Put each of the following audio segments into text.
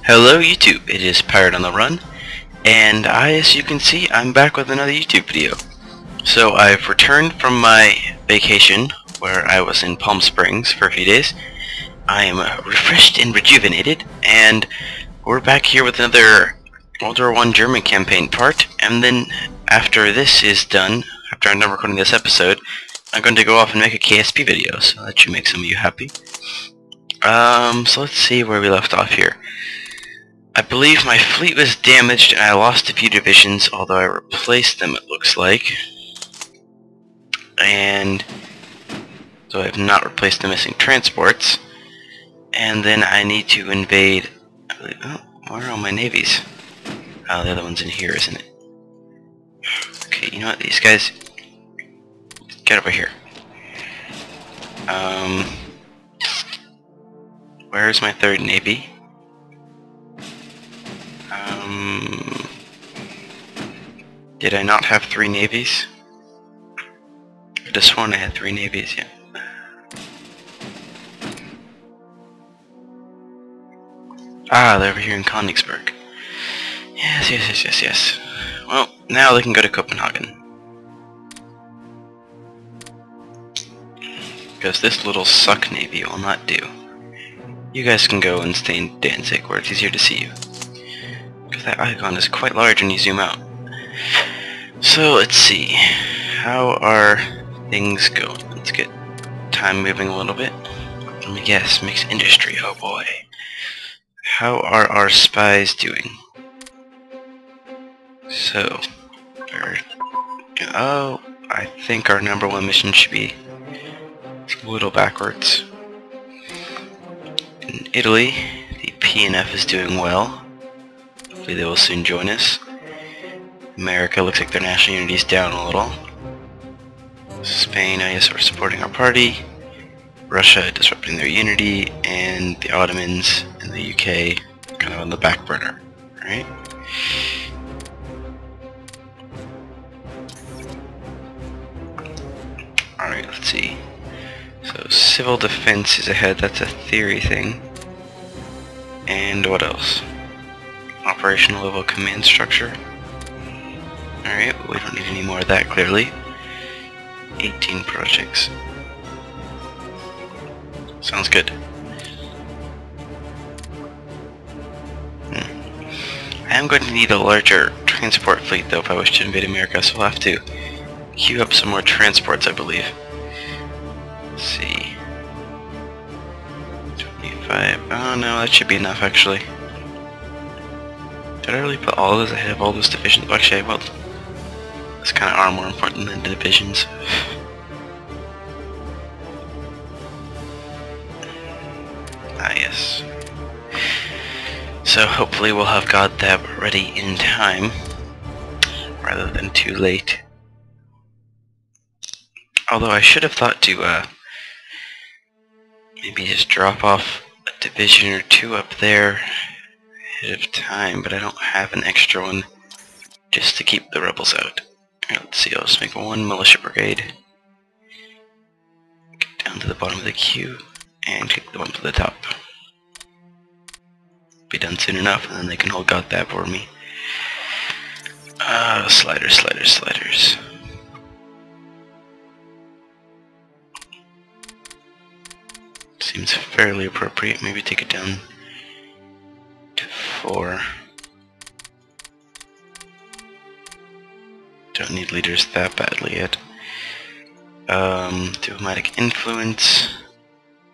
Hello YouTube, it is Pirate on the Run, and as you can see, I'm back with another YouTube video. So I've returned from my vacation, where I was in Palm Springs for a few days. I am refreshed and rejuvenated, and we're back here with another World War I German campaign part, and then after this is done, after I'm done recording this episode, I'm going to go off and make a KSP video, so that should make some of you happy. So let's see where we left off here. I believe my fleet was damaged and I lost a few divisions, although I replaced them, it looks like. And so I have not replaced the missing transports. And then I need to invade, I believe, oh, where are all my navies? Oh, the other one's in here, isn't it? Okay, you know what, these guys, get over here. Where's my third navy? Did I not have 3 navies? I could have sworn I had 3 navies, yeah. Ah, they're over here in Königsberg. Yes. Well, now they can go to Copenhagen. Because this little suck navy will not do. You guys can go and stay in Danzig, where it's easier to see you. Because that icon is quite large when you zoom out. So, let's see. How are things going? Let's get time moving a little bit. Let me guess, mixed industry, oh boy. How are our spies doing? So, oh, I think our #1 mission should be a little backwards. In Italy, the PNF is doing well. Hopefully they will soon join us. America looks like their national unity is down a little. Spain, I guess, we're supporting our party. Russia disrupting their unity, and the Ottomans and the UK kind of on the back burner, right? Alright, let's see. So civil defense is ahead, that's a theory thing. And what else? Operational level command structure. Alright, we don't need any more of that clearly. 18 projects. Sounds good. I am going to need a larger transport fleet though if I wish to invade America, so I'll have to queue up some more transports, I believe. Let's see. 25. Oh no, that should be enough actually. Did I really put all of those ahead of all those divisions? Actually, well, this kind of are more important than the divisions. Ah, yes. So hopefully we'll have got that ready in time, rather than too late. Although I should have thought to maybe just drop off a division or 2 up there ahead of time, but I don't have an extra one just to keep the rebels out. Alright, let's see, I'll just make 1 militia brigade. Get down to the bottom of the queue and kick them up to the top. Be done soon enough, and then they can hold Gotthab for me. Sliders. Seems fairly appropriate. Maybe take it down to 4. Don't need leaders that badly yet. Diplomatic influence.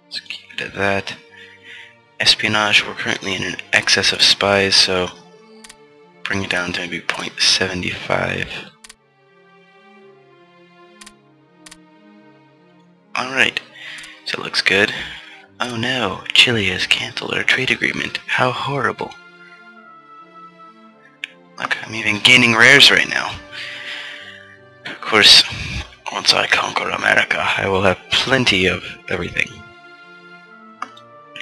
Let's keep it at that. Espionage, we're currently in an excess of spies, so bring it down to maybe 0.75. Alright, so it looks good. Oh no, Chile has cancelled our trade agreement. How horrible. Look, I'm even gaining rares right now. Of course, once I conquer America, I will have plenty of everything.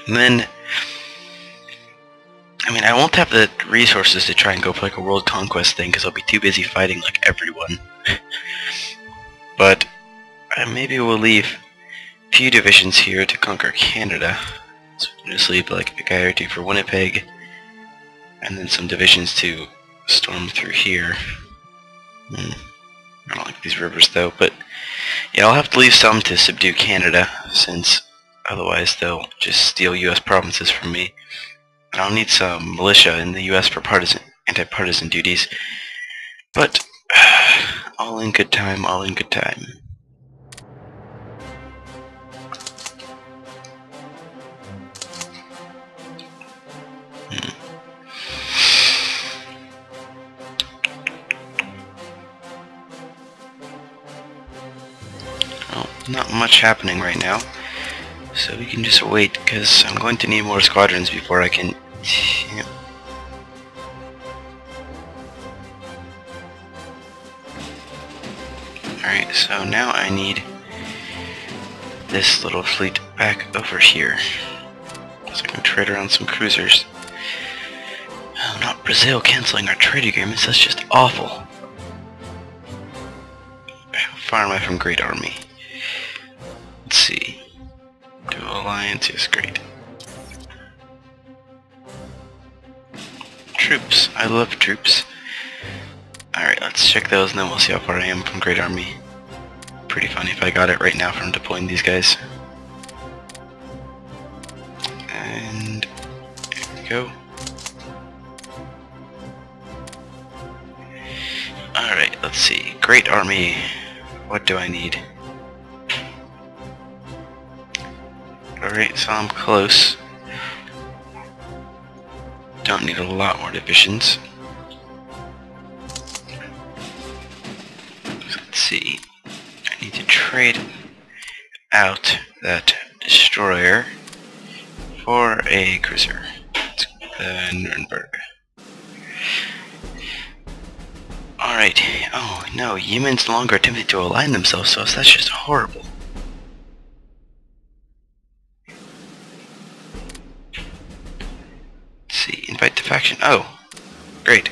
And then, I mean, I won't have the resources to try and go for like a world conquest thing, because I'll be too busy fighting like everyone. But maybe we'll leave a few divisions here to conquer Canada. So we'll just leave like a guy or 2 for Winnipeg, and then some divisions to storm through here. I don't like these rivers though, but yeah, I'll have to leave some to subdue Canada, since otherwise they'll just steal US provinces from me. And I'll need some militia in the US for anti-partisan duties. But all in good time, all in good time. Well, not much happening right now, so we can just wait, because I'm going to need more squadrons before I can... Yeah. Alright, so now I need this little fleet back over here, so I can trade around some cruisers. Oh, not Brazil canceling our trade agreements, that's just awful. How far am I from Great Army? Let's see. Dual Alliance, yes, great. Troops, I love troops. Alright, let's check those and then we'll see how far I am from Great Army. Pretty funny if I got it right now from deploying these guys. And there we go. Alright, let's see. Great Army, what do I need? Alright, so I'm close. Don't need a lot more divisions. Let's see. I need to trade out that destroyer for a cruiser. It's the Nuremberg. Alright. Oh no, Yemen's no longer attempting to align themselves, so that's just horrible. Let's see. Invite to faction. Oh, great.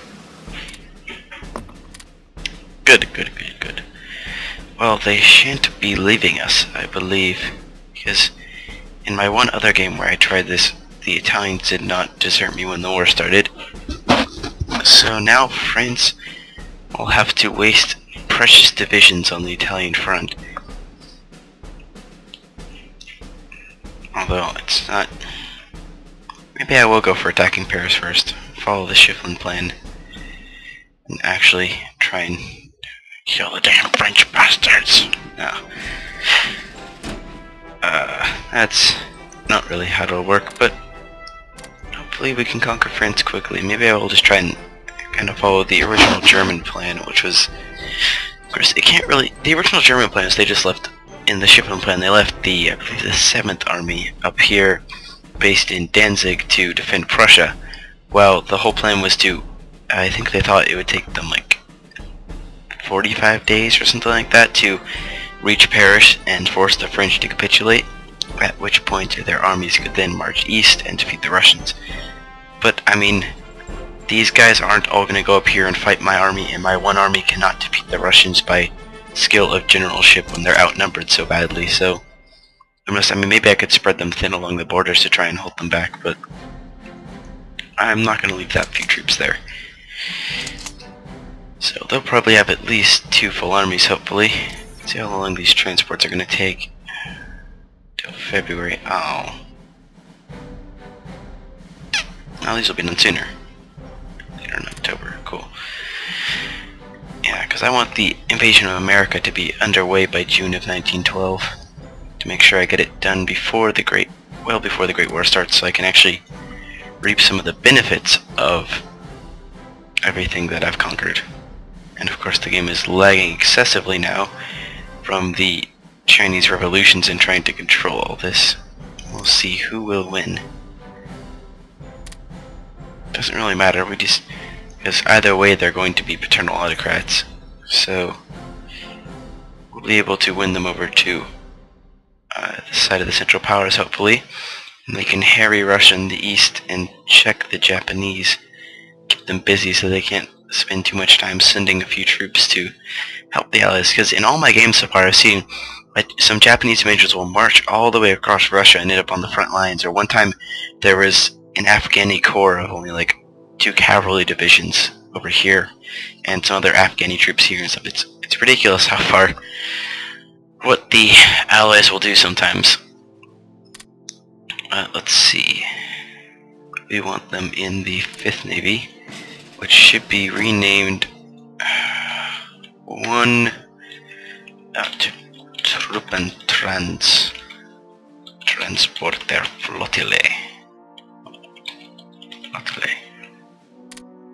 Good, good, good, good. Well, they shan't be leaving us, I believe, because in my one other game where I tried this, the Italians did not desert me when the war started. So now France will have to waste precious divisions on the Italian front. Although it's not... Maybe I will go for attacking Paris first, follow the Schifflin plan, and actually try and kill the damn French bastards. No. That's not really how it'll work, but hopefully we can conquer France quickly. Maybe I will just try and kind of follow the original German plan, which was... Of course, it can't really... The original German plan is they just left... In the Schifflin plan, they left the, I believe, the 7th Army up here, based in Danzig, to defend Prussia. Well, the whole plan was to... I think they thought it would take them, like, 45 days or something like that to reach Paris and force the French to capitulate, at which point their armies could then march east and defeat the Russians. But, I mean, these guys aren't all going to go up here and fight my army, and my one army cannot defeat the Russians by skill of generalship when they're outnumbered so badly, so I mean, maybe I could spread them thin along the borders to try and hold them back, but I'm not going to leave that few troops there. So they'll probably have at least 2 full armies, hopefully. Let's see how long these transports are going to take. Till February. Oh. Oh, these will be done sooner. Later in October. Cool. Yeah, because I want the invasion of America to be underway by June of 1912. To make sure I get it done before the Great War starts, so I can actually reap some of the benefits of everything that I've conquered. And of course the game is lagging excessively now from the Chinese revolutions and trying to control all this. We'll see who will win. Doesn't really matter, because either way they're going to be paternal autocrats. So we'll be able to win them over to the side of the Central Powers, hopefully. And they can harry Russia in the east and check the Japanese. Keep them busy so they can't spend too much time sending a few troops to help the Allies. Because in all my games so far I've seen some Japanese majors will march all the way across Russia and end up on the front lines. Or one time there was an Afghani corps of only like 2 cavalry divisions over here, and some other Afghani troops here and stuff. It's ridiculous how far what the Allies will do sometimes. Let's see. We want them in the 5th Navy, which should be renamed Transporter Flottille.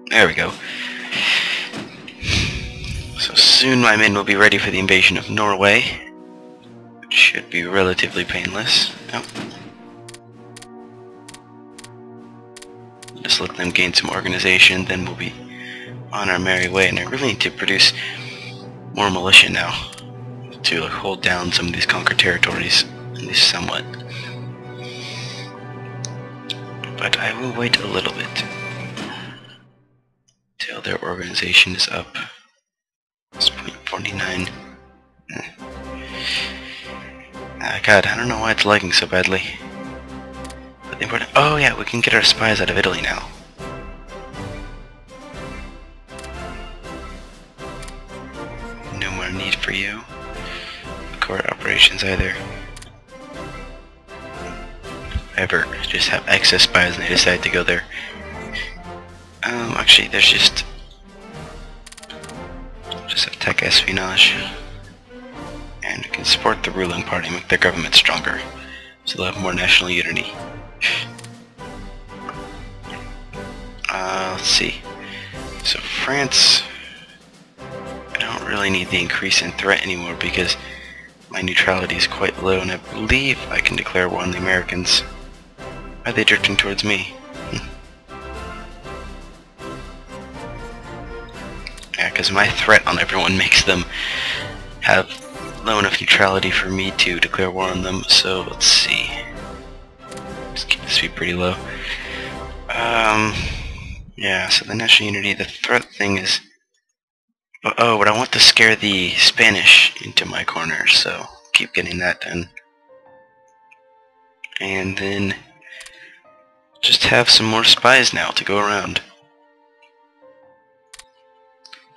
There we go. So soon my men will be ready for the invasion of Norway, which should be relatively painless. Oh. Just let them gain some organization, then we'll be on our merry way. And I really need to produce more militia now to hold down some of these conquered territories, at least somewhat. But I will wait a little bit till their organization is up. It's 0.49. God, I don't know why it's lagging so badly. But the important— oh yeah, we can get our spies out of Italy now. No more need for you. Court operations either. Ever just have excess spies and they decide to go there. Actually, there's just have tech espionage, and we can support the ruling party, make their government stronger, so they'll have more national unity. Let's see. So France, I don't really need the increase in threat anymore because my neutrality is quite low, and I believe I can declare war on the Americans. Why are they drifting towards me? Yeah, because my threat on everyone makes them have low enough neutrality for me to declare war on them. So let's see. Just keep the speed pretty low. Yeah, so the national unity, the threat thing is— oh, but I want to scare the Spanish into my corner, so keep getting that done. And then just have some more spies now to go around.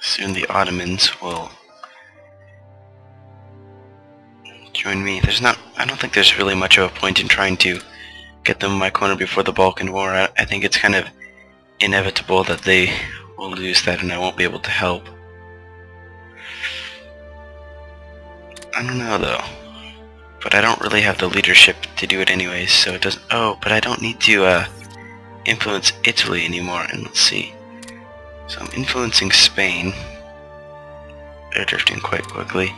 Soon the Ottomans will join me. I don't think there's really much of a point in trying to get them in my corner before the Balkan War. I think it's kind of inevitable that they will lose that and I won't be able to help. I don't know though. But I don't really have the leadership to do it anyways, so it doesn't— oh, but I don't need to influence Italy anymore, and let's see. So I'm influencing Spain. They're drifting quite quickly.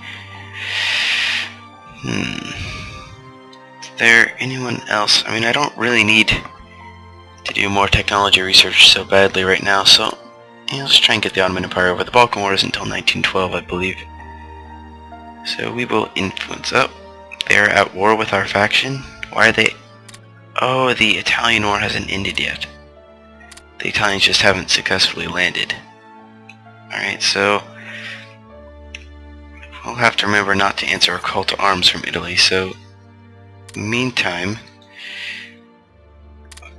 Is there anyone else? I mean, I don't really need to do more technology research so badly right now, so yeah, let's try and get the Ottoman Empire over. The Balkan War is until 1912, I believe. So we will influence— oh, they're at war with our faction? Why are they— oh, the Italian War hasn't ended yet. The Italians just haven't successfully landed. Alright, so we'll have to remember not to answer a call to arms from Italy, so meantime,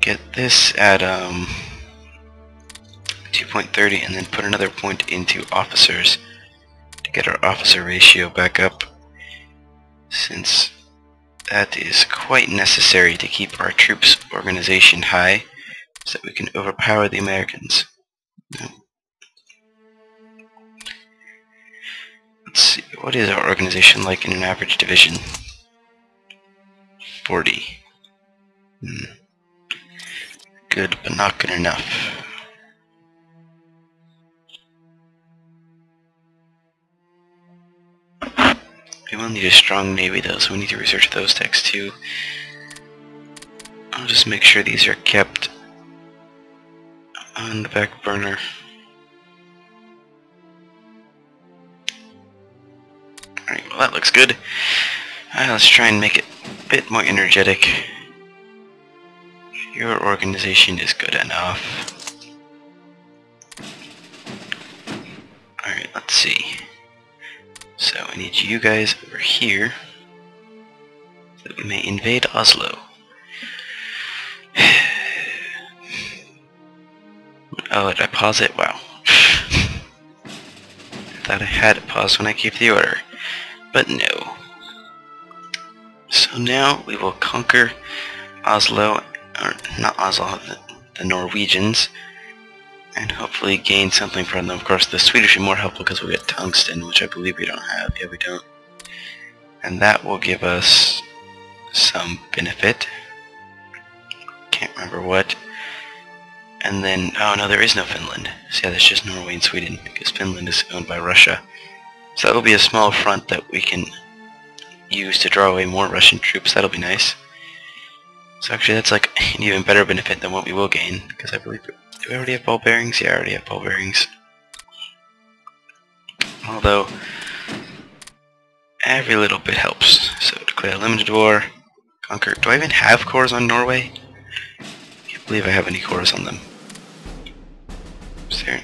get this at 2.30 and then put another point into officers to get our officer ratio back up, since that is quite necessary to keep our troops organization high so that we can overpower the Americans. Let's see, what is our organization like in an average division? 40. Good, but not good enough. We will need a strong navy though, so we need to research those techs too. I'll just make sure these are kept on the back burner. Alright, well that looks good. Let's try and make it a bit more energetic. Your organization is good enough. Alright, let's see. So I need you guys over here so that we may invade Oslo. Oh, did I pause it? Wow. I thought I had it paused when I gave the order, but no. So now we will conquer Oslo, or not Oslo, the Norwegians, and hopefully gain something from them. Of course, the Swedish are more helpful because we get tungsten, which I believe we don't have. Yeah, we don't. And that will give us some benefit. Can't remember what. And then, oh no, there is no Finland. So yeah, there's just Norway and Sweden, because Finland is owned by Russia. So that will be a small front that we can use to draw away more Russian troops. That'll be nice. So actually that's like an even better benefit than what we will gain, because I believe, do we already have ball bearings? Yeah, I already have ball bearings. Although, every little bit helps. So declare a limited war, conquer. Do I even have cores on Norway? I can't believe I have any cores on them. Is there...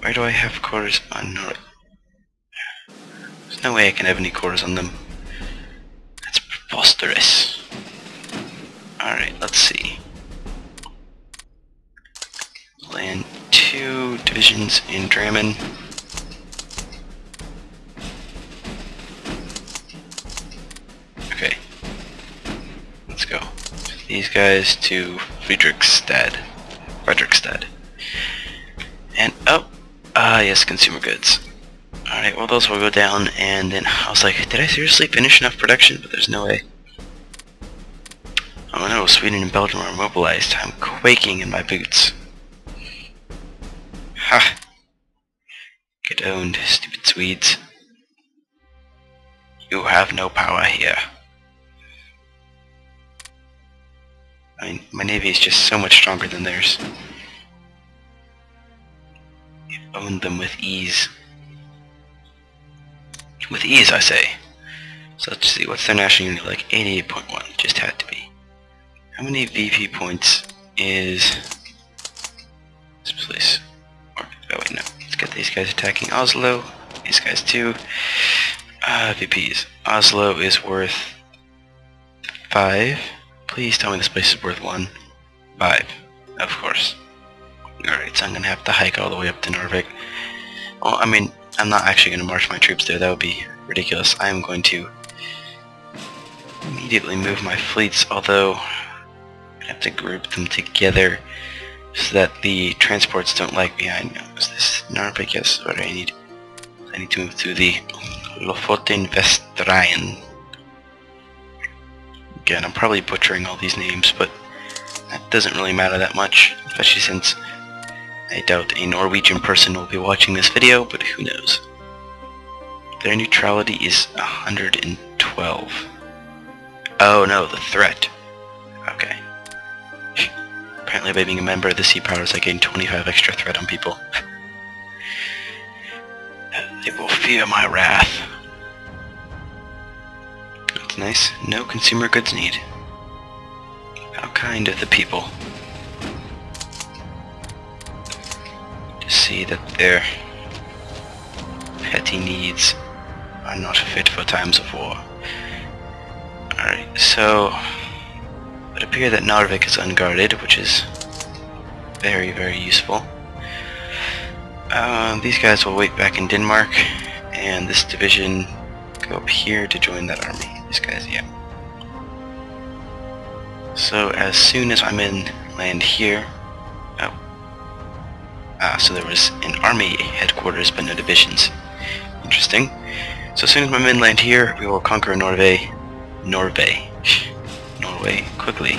Why do I have cores on Norway? There's no way I can have any cores on them. That's preposterous. Alright, let's see. Land 2 divisions in Drammen. Okay. Let's go. These guys to Fredrikstad. And, oh! Ah, yes, consumer goods. Alright, well those will go down, and then I was like, did I seriously finish enough production? But there's no way. Oh no, Sweden and Belgium are mobilized. I'm quaking in my boots. Ha! Get owned, stupid Swedes. You have no power here. I mean, my navy is just so much stronger than theirs. We've owned them with ease. With ease, I say. So let's see, what's their national unit like? 88.1, just had to be. How many VP points is this place? Or, oh wait, no. Let's get these guys attacking Oslo. These guys too. VPs. Oslo is worth 5. Please tell me this place is worth 1. 5. Of course. Alright, so I'm gonna have to hike all the way up to Narvik. Well, I mean, I'm not actually going to march my troops there. That would be ridiculous. I am going to immediately move my fleets, although I have to group them together so that the transports don't lag behind. Is this Narvik? Yes, what do I need? I need to move to the Lofoten Vestrien. Again, I'm probably butchering all these names, but that doesn't really matter that much, especially since I doubt a Norwegian person will be watching this video, but who knows. Their neutrality is 112. Oh no, the threat. Okay. Apparently by being a member of the Sea Powers I gain 25 extra threat on people. They will fear my wrath. That's nice. No consumer goods need. How kind of the people. See that their petty needs are not fit for times of war. Alright, so it would appear that Narvik is unguarded, which is very, very useful. These guys will wait back in Denmark, and this division go up here to join that army. These guys, yeah. So as soon as I'm in land here, so there was an army headquarters but no divisions. Interesting. So as soon as my men land here, we will conquer Norway quickly.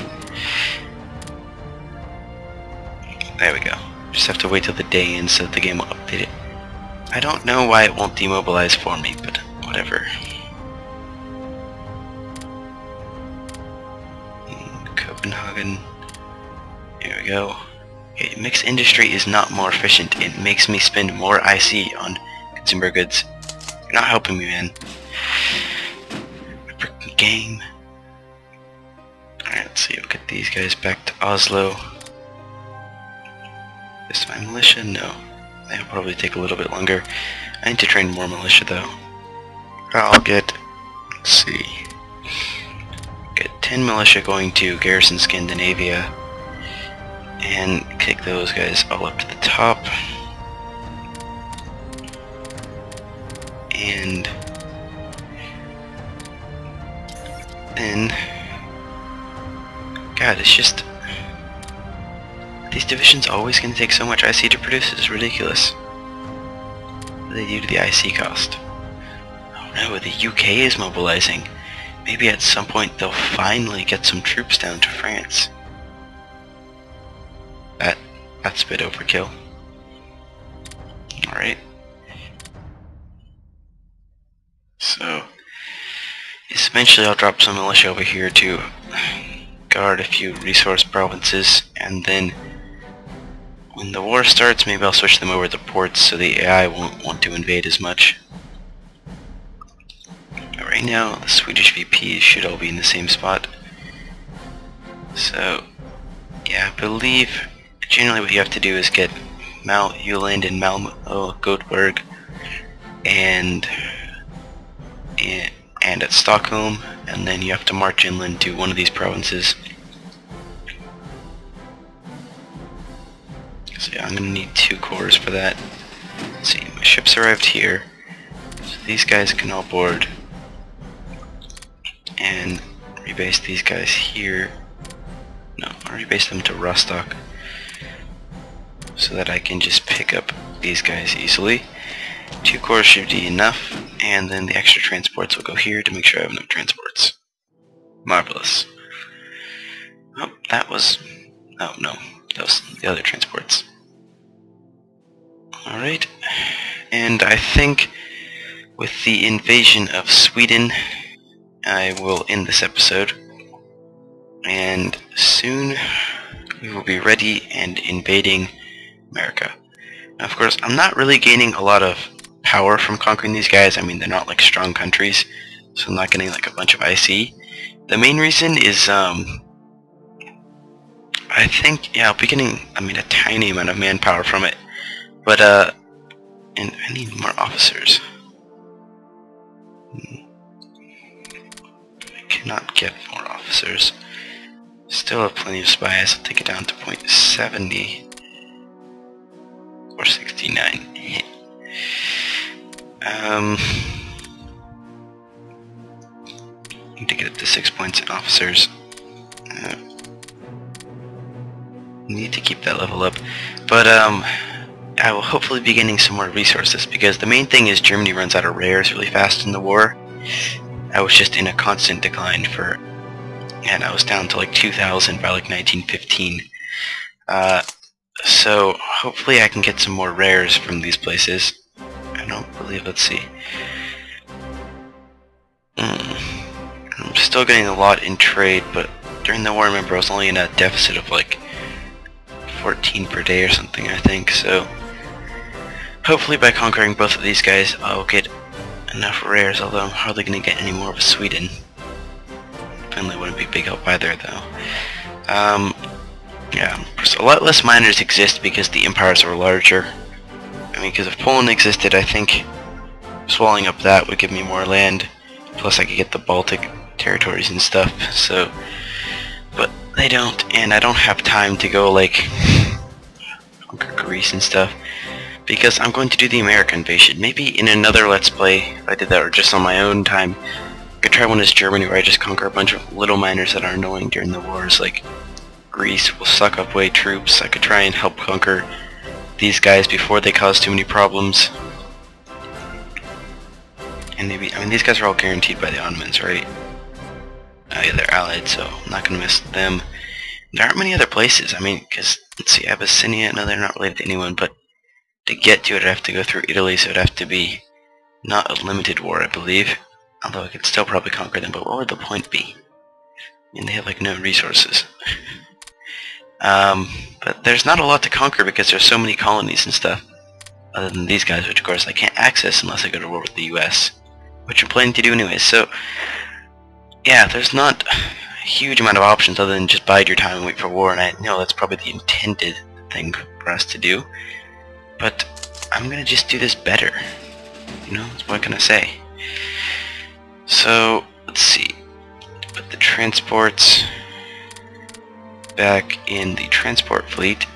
There we go. Just have to wait till the day ends so that the game will update it. I don't know why it won't demobilize for me, but whatever. Copenhagen. Here we go. Okay, mixed industry is not more efficient. It makes me spend more IC on consumer goods. You're not helping me, man. Freaking game. Alright, let's see. We'll get these guys back to Oslo. Is my militia? No. That'll probably take a little bit longer. I need to train more militia, though. I'll get... Let's see. Get 10 militia going to garrison Scandinavia and kick those guys all up to the top. And then, God, it's just, these divisions always going to take so much IC to produce. It's ridiculous. What do they do to the IC cost? Oh no, the UK is mobilizing. Maybe at some point they'll finally get some troops down to France. That's a bit overkill. Alright. So, yes, eventually I'll drop some militia over here to guard a few resource provinces, and then when the war starts, maybe I'll switch them over to ports so the AI won't want to invade as much. Right now, the Swedish VPs should all be in the same spot. So, yeah, I believe generally what you have to do is get Mal Uland and Malmo Göteborg and at Stockholm, and then you have to march inland to one of these provinces. So yeah, I'm going to need 2 corps for that. Let's see, my ships arrived here, so these guys can all board and rebase these guys here. No, I'll rebase them to Rostock so that I can just pick up these guys easily. 2 corps should be enough, and then the extra transports will go here to make sure I have enough transports. Marvelous. Oh, that was... oh no, that was the other transports. Alright, and I think with the invasion of Sweden, I will end this episode, and soon we will be ready and invading America. Now, of course, I'm not really gaining a lot of power from conquering these guys. I mean, they're not like strong countries, so I'm not getting like a bunch of IC. The main reason is, I think, yeah, I'll be getting, I mean, a tiny amount of manpower from it, but, and I need more officers. I cannot get more officers. Still have plenty of spies. I'll take it down to 0.70 or 69. Need to get up to 6 points in officers. Need to keep that level up, but I will hopefully be getting some more resources, because the main thing is Germany runs out of rares really fast in the war. I was just in a constant decline for, and I was down to like 2,000 by like 1915. So hopefully I can get some more rares from these places. I don't believe, let's see. I'm still getting a lot in trade, but during the war, remember, I was only in a deficit of like 14 per day or something, I think. So hopefully by conquering both of these guys, I'll get enough rares, although I'm hardly going to get any more of Sweden. Finland wouldn't be a big help either, though. Yeah, a lot less miners exist because the empires are larger. I mean, because if Poland existed, I think swallowing up that would give me more land. Plus I could get the Baltic territories and stuff, so... but they don't, and I don't have time to go, like, conquer Greece and stuff, because I'm going to do the American invasion. Maybe in another Let's Play, if I did that, or just on my own time, I could try one as Germany, where I just conquer a bunch of little miners that are annoying during the wars, like Greece will suck up way troops. I could try and help conquer these guys before they cause too many problems. And maybe, I mean, these guys are all guaranteed by the Ottomans, right? Yeah, they're allied, so I'm not going to miss them. There aren't many other places, I mean, because, let's see, Abyssinia, no, they're not related to anyone, but to get to it, I'd have to go through Italy, so it'd have to be not a limited war, I believe. Although I could still probably conquer them, but what would the point be? I mean, they have, like, no resources. But there's not a lot to conquer because there's so many colonies and stuff, other than these guys, which of course I can't access unless I go to war with the US, which I'm planning to do anyways. So yeah, there's not a huge amount of options other than just bide your time and wait for war, and I know that's probably the intended thing for us to do, but I'm gonna just do this better, you know, what can I say? So let's see, put the transports back in the transport fleet.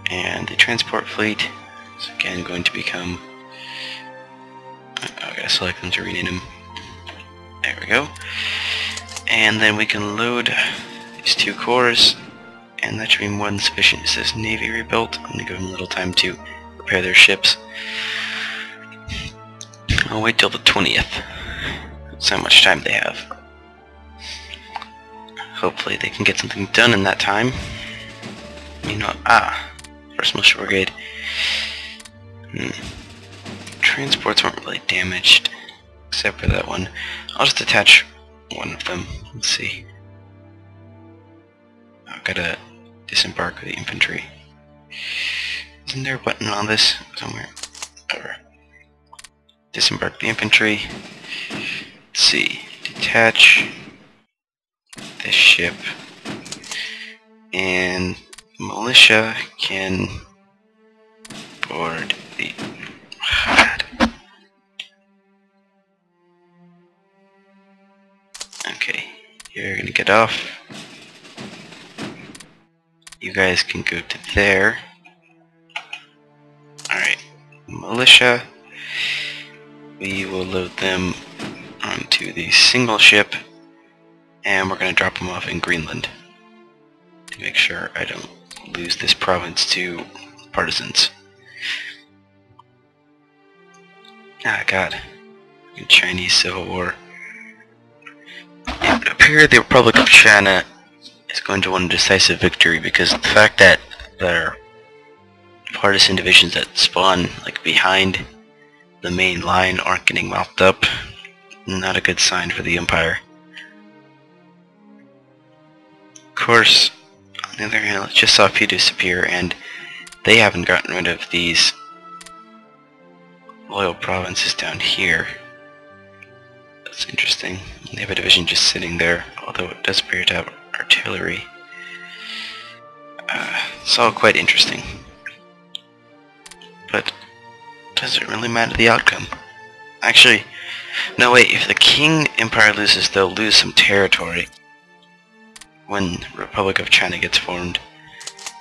And the transport fleet is again going to become... I gotta select them to rename them. There we go. And then we can load these 2 cores, and that should be more than sufficient. It says Navy rebuilt. I'm gonna give them a little time to repair their ships. I'll wait till the 20th. That's how much time they have. Hopefully they can get something done in that time. You know, first militia brigade. Transports weren't really damaged, except for that one. I'll just attach one of them. Let's see. I've got to disembark the infantry. Isn't there a button on this somewhere? Over. Disembark the infantry. Let's see. Detach this ship. And militia can board the... Okay, you're gonna get off. You guys can go to there. Alright, militia. We will load them onto the single ship, and we're gonna drop them off in Greenland to make sure I don't lose this province to partisans. Ah, God. Chinese Civil War. It would appear the Republic of China is going to win a decisive victory because the fact that there are partisan divisions that spawn like behind the main line aren't getting mopped up, not a good sign for the Empire. Of course, on the other hand, I just saw a few disappear, and they haven't gotten rid of these loyal provinces down here. That's interesting. They have a division just sitting there, although it does appear to have artillery. It's all quite interesting. But does it really matter the outcome? Actually, no wait, if the Qing Empire loses, they'll lose some territory when the Republic of China gets formed.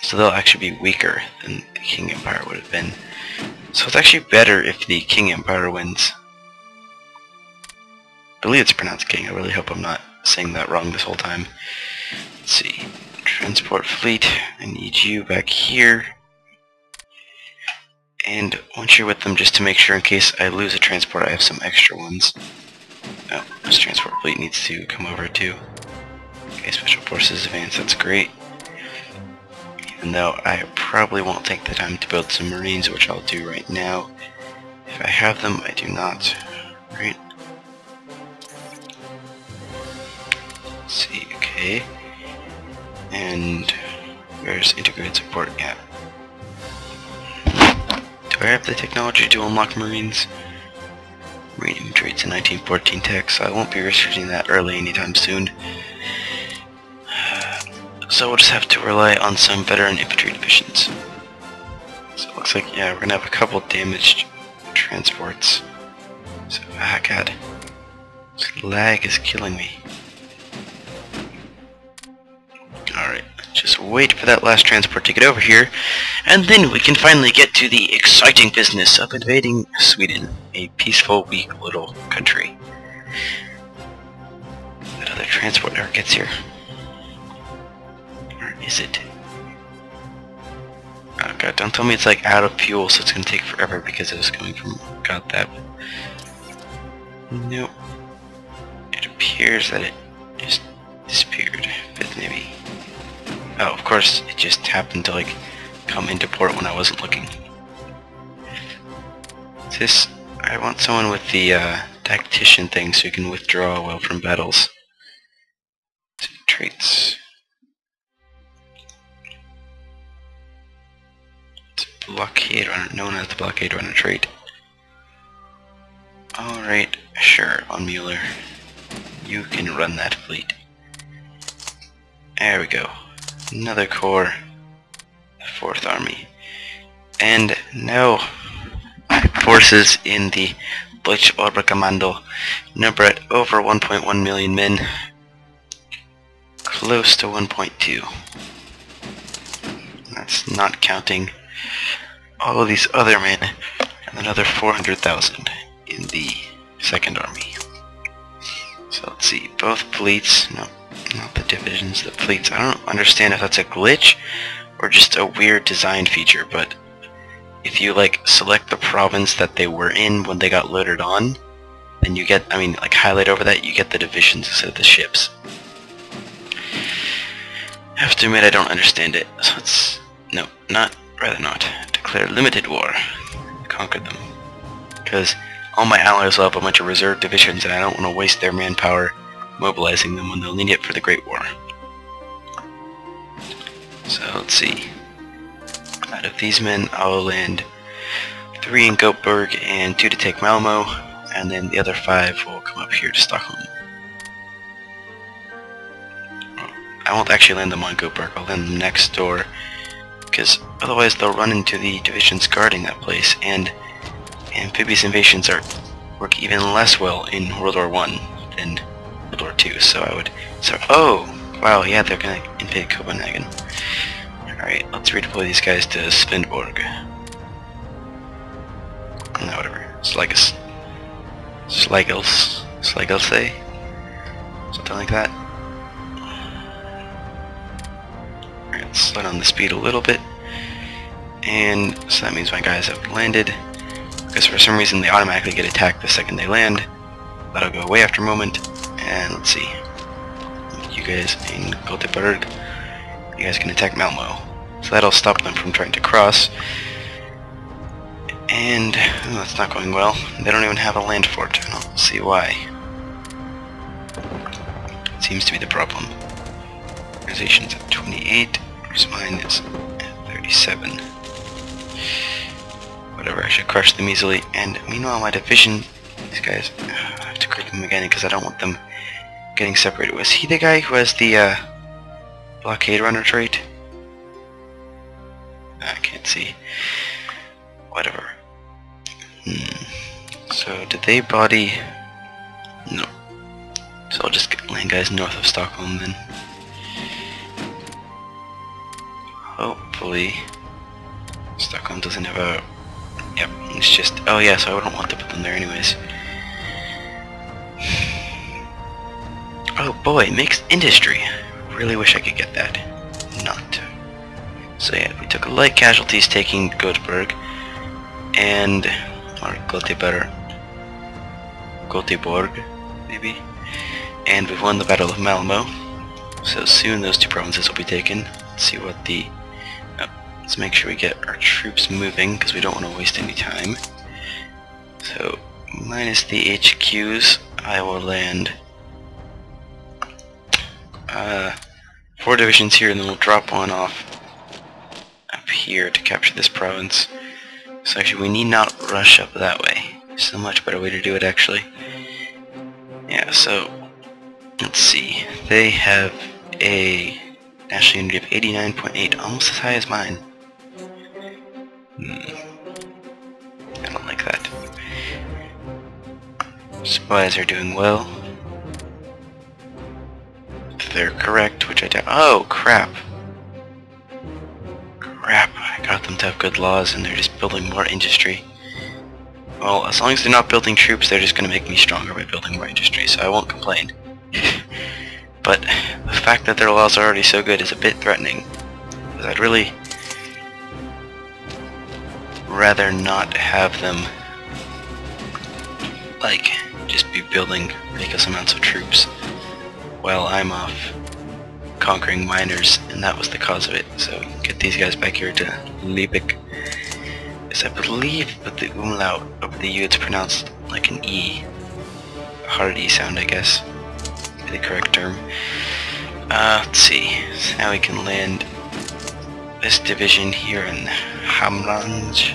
So they'll actually be weaker than the Qing Empire would have been. So it's actually better if the Qing Empire wins. I believe it's pronounced King. I really hope I'm not saying that wrong this whole time. Let's see. Transport fleet. I need you back here. And once you're with them, just to make sure in case I lose a transport, I have some extra ones. Oh, this transport fleet needs to come over too. Okay, Special Forces advance, that's great. Even though I probably won't take the time to build some Marines, which I'll do right now. If I have them, I do not. Right? Let's see, okay. And where's integrated support? Yeah. Do I have the technology to unlock Marines? Marine infantry, it's a 1914 tech, so I won't be researching that early anytime soon. So we'll just have to rely on some veteran infantry divisions. So it looks like, yeah, we're gonna have a couple damaged transports. So, God. This lag is killing me. Alright, just wait for that last transport to get over here, and then we can finally get to the exciting business of invading Sweden, a peaceful, weak little country. That other transport never gets here. Or is it? Oh god, don't tell me it's like out of fuel, so it's gonna take forever because it was going from... Got that. Nope. It appears that it just disappeared. Fifth Navy. Oh, of course, it just happened to like come into port when I wasn't looking. This, I want someone with the tactician thing so you can withdraw well from battles. Traits. It's blockade runner, known as the blockade runner trait. Alright, sure, von Mueller. You can run that fleet. There we go. Another corps. The 4th Army. And now forces in the Deutsche Oberkommando, number at over 1.1 million men, close to 1.2. That's not counting all of these other men, and another 400,000 in the Second Army. So let's see, both fleets, no, not the divisions, the fleets. I don't understand if that's a glitch or just a weird design feature, but if you like select the province that they were in when they got loaded on, then you get, like highlight over that, you get the divisions instead of the ships. I have to admit I don't understand it, so let's, no, rather not, declare limited war, conquer them, because all my allies will have a bunch of reserve divisions and I don't want to waste their manpower mobilizing them when they'll need it for the Great War. So let's see. Out of these men, I will land 3 in Gothenburg and 2 to take Malmo, and then the other 5 will come up here to Stockholm. I won't actually land them on Gothenburg, I'll land them next door, because otherwise they'll run into the divisions guarding that place, and amphibious invasions work even less well in World War I than World War II, oh, wow, yeah, they're gonna invade Copenhagen. Alright, let's redeploy these guys to Svendborg. No, whatever. Slagelse. Something like that. Alright, let's slow down the speed a little bit. And so that means my guys have landed. Because for some reason they automatically get attacked the second they land. That'll go away after a moment. And let's see. You guys in Gothenburg, you guys can attack Malmo. So that'll stop them from trying to cross. And that's not going well. They don't even have a land fort. I don't see why. It seems to be the problem. Organization's at 28, whereas mine is at 37. Whatever, I should crush them easily. And meanwhile, my division, these guys, I have to click them again because I don't want them getting separated. Was he the guy who has the blockade runner trait? I can't see. Whatever. So did they body? No. So I'll just land guys north of Stockholm then. Hopefully Stockholm doesn't have a... Yep, it's just... Oh yeah, so I wouldn't want to put them there anyways. Oh boy, mixed industry. Really wish I could get that. Not. So yeah, we took light casualties taking Gothenburg and... or Gothenburg, maybe? And we've won the Battle of Malmo. So soon those 2 provinces will be taken. Let's see what the... let's make sure we get our troops moving, because we don't want to waste any time. So, minus the HQs, I will land 4 divisions here, and then we'll drop 1 off up here to capture this province. So actually, we need not rush up that way. It's a much better way to do it, actually. Yeah, so, let's see. They have a national unity of 89.8, almost as high as mine. I don't like that. Supplies are doing well. If they're correct, which I doubt. Oh, crap. Crap, I got them to have good laws and they're just building more industry. Well, as long as they're not building troops, they're just going to make me stronger by building more industry, so I won't complain. But the fact that their laws are already so good is a bit threatening. Because I'd really rather not have them, like, just be building ridiculous amounts of troops while I'm off conquering miners, and that was the cause of it. So get these guys back here to Liebig. Because I believe with the umlaut over the U it's pronounced like an E. A hard E sound, I guess. Would be the correct term. Let's see. So now we can land this division here in Hamlange.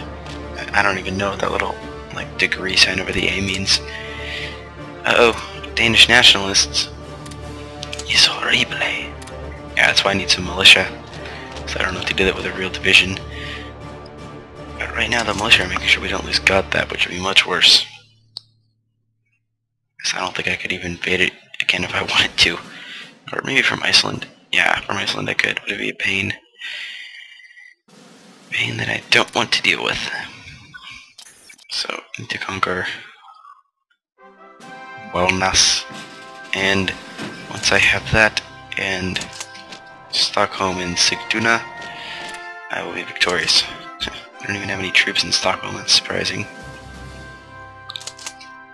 I don't even know what that little like degree sign over the A means. Uh-oh, Danish nationalists. It's horrible. Yeah, that's why I need some militia. So I don't know if to do that with a real division. But right now the militia are making sure we don't lose Gotthab, which would be much worse. because I don't think I could even invade it again if I wanted to. Or maybe from Iceland. Yeah, from Iceland I could, but it'd be a pain. Pain that I don't want to deal with. So, I need to conquer Wellness. And once I have that, and Stockholm and Sigtuna, I will be victorious. I don't even have any troops in Stockholm, that's surprising.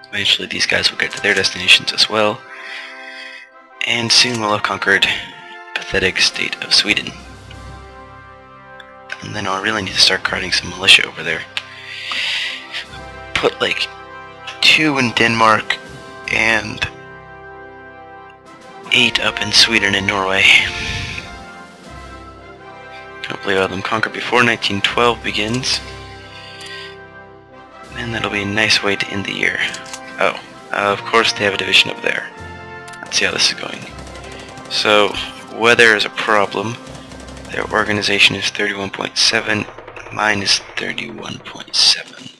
Eventually these guys will get to their destinations as well. And soon we'll have conquered pathetic state of Sweden. And then I'll really need to start crowding some militia over there. Put like 2 in Denmark and 8 up in Sweden and Norway. Hopefully I'll have them conquered before 1912 begins. And that'll be a nice way to end the year. Oh, of course they have a division up there. Let's see how this is going. So, weather is a problem. Their organization is 31.7. Mine is 31.7.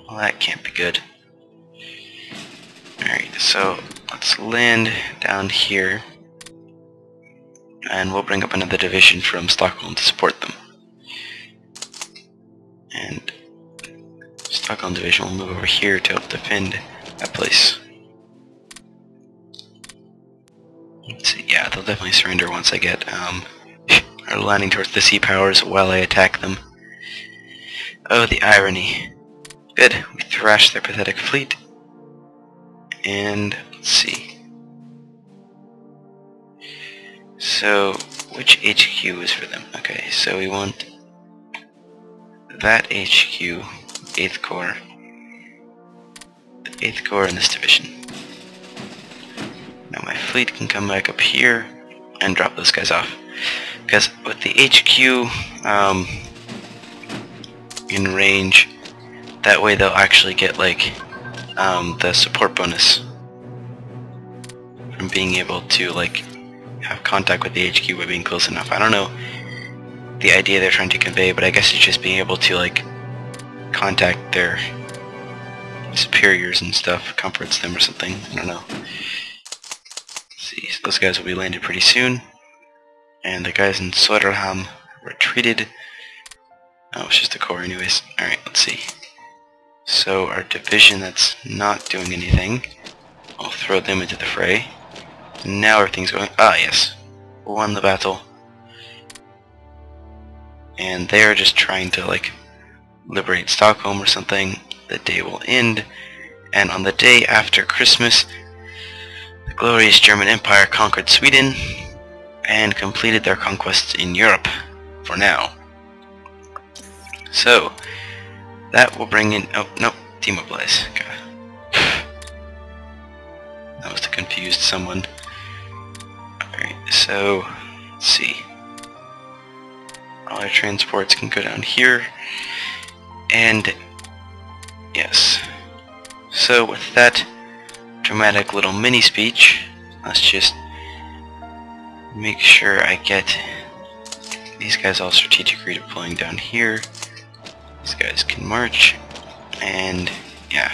Well, that can't be good. Alright, so let's land down here. And we'll bring up another division from Stockholm to support them. And Stockholm division will move over here to help defend that place. Let's see, yeah, they'll definitely surrender once I get are landing towards the sea powers while I attack them. Oh, the irony. Good, we thrashed their pathetic fleet. And let's see. So, which HQ is for them? Okay, so we want that HQ, 8th Corps, the 8th Corps in this division. Now my fleet can come back up here and drop those guys off. Because with the HQ in range, that way they'll actually get like the support bonus from being able to like have contact with the HQ by being close enough. I don't know the idea they're trying to convey, but I guess it's just being able to like contact their superiors and stuff, comforts them or something. I don't know. Let's see, so those guys will be landed pretty soon. And the guys in Söderhamn retreated. Oh, it's just a corps anyways. Alright, let's see. So our division that's not doing anything, I'll throw them into the fray. Now everything's going... Ah, yes. Won the battle. And they're just trying to, like, liberate Stockholm or something. The day will end. And on the day after Christmas, the glorious German Empire conquered Sweden and completed their conquests in Europe, for now. So, that will bring in... Oh, no. Demobilize. God. That must have confused someone. Alright, so... Let's see. All our transports can go down here. And... Yes. So, with that dramatic little mini-speech, let's just make sure I get these guys all strategically deploying down here. These guys can march, and yeah.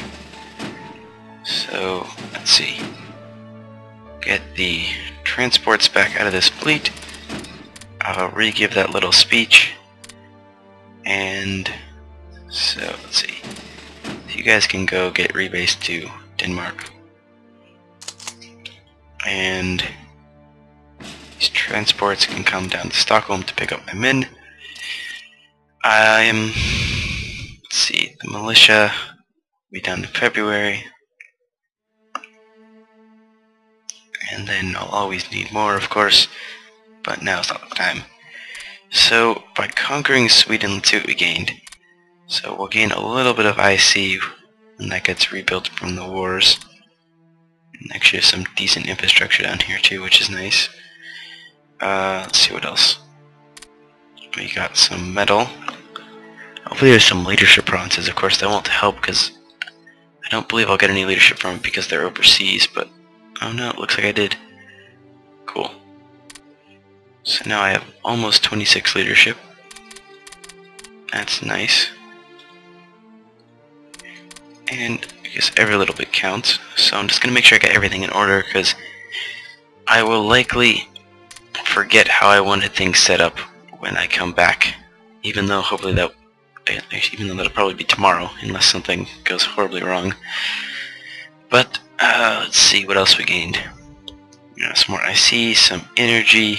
So, let's see. Get the transports back out of this fleet. I'll re-give that little speech. And so, let's see. So you guys can go get rebased to Denmark. And these transports can come down to Stockholm to pick up my men. Let's see, the militia will be done in February. And then I'll always need more, of course, but now's not the time. So, by conquering Sweden, let's see what we gained. So we'll gain a little bit of IC when that gets rebuilt from the wars. And actually some decent infrastructure down here too, which is nice. Let's see what else. We got some metal. Hopefully there's some leadership provinces. Of course that won't help because I don't believe I'll get any leadership from it because they're overseas, but oh no, it looks like I did. Cool. So now I have almost 26 leadership. That's nice. and I guess every little bit counts. So I'm just gonna make sure I get everything in order, because I will likely forget how I wanted things set up when I come back. Even though that'll probably be tomorrow, unless something goes horribly wrong. But let's see what else we gained. Some more IC, some energy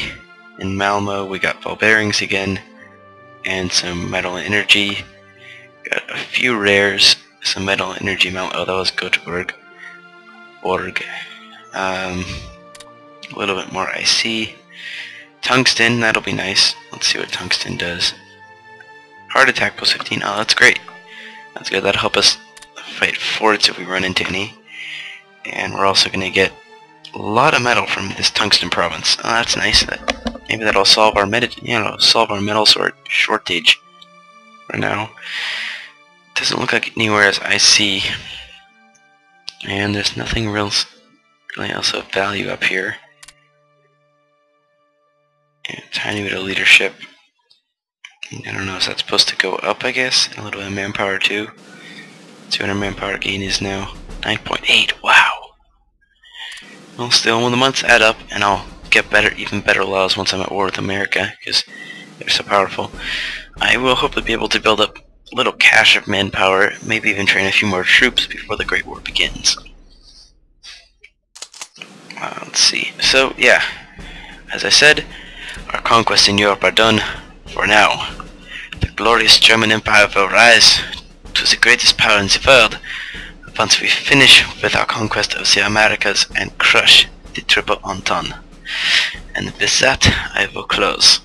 in Malmo. We got ball bearings again, and some metal and energy. Got a few rares, some metal and energy Malmo. Oh, that was Göteborg. A little bit more IC. Tungsten, that'll be nice. Let's see what tungsten does. Heart attack plus 15. Oh, that's great. That's good. That'll help us fight forts if we run into any. And we're also going to get a lot of metal from this tungsten province. Oh, that's nice. Maybe that'll solve our metal shortage for now. Doesn't look like anywhere as I see. And there's nothing really else of value up here. And a tiny bit of leadership. I don't know, is that supposed to go up, I guess? And a little bit of manpower too. 200 manpower gain is now 9.8. Wow! Well, still, when the months add up, and I'll get even better laws once I'm at war with America, because they're so powerful, I will hopefully be able to build up a little cache of manpower, maybe even train a few more troops before the Great War begins. Let's see. So, yeah, as I said, our conquests in Europe are done for now. The glorious German Empire will rise to the greatest power in the world once we finish with our conquest of the Americas and crush the Triple Entente. And with that, I will close.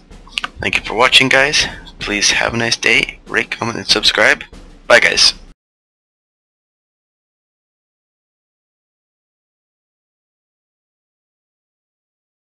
Thank you for watching, guys. Please have a nice day. Rate, comment, and subscribe. Bye, guys.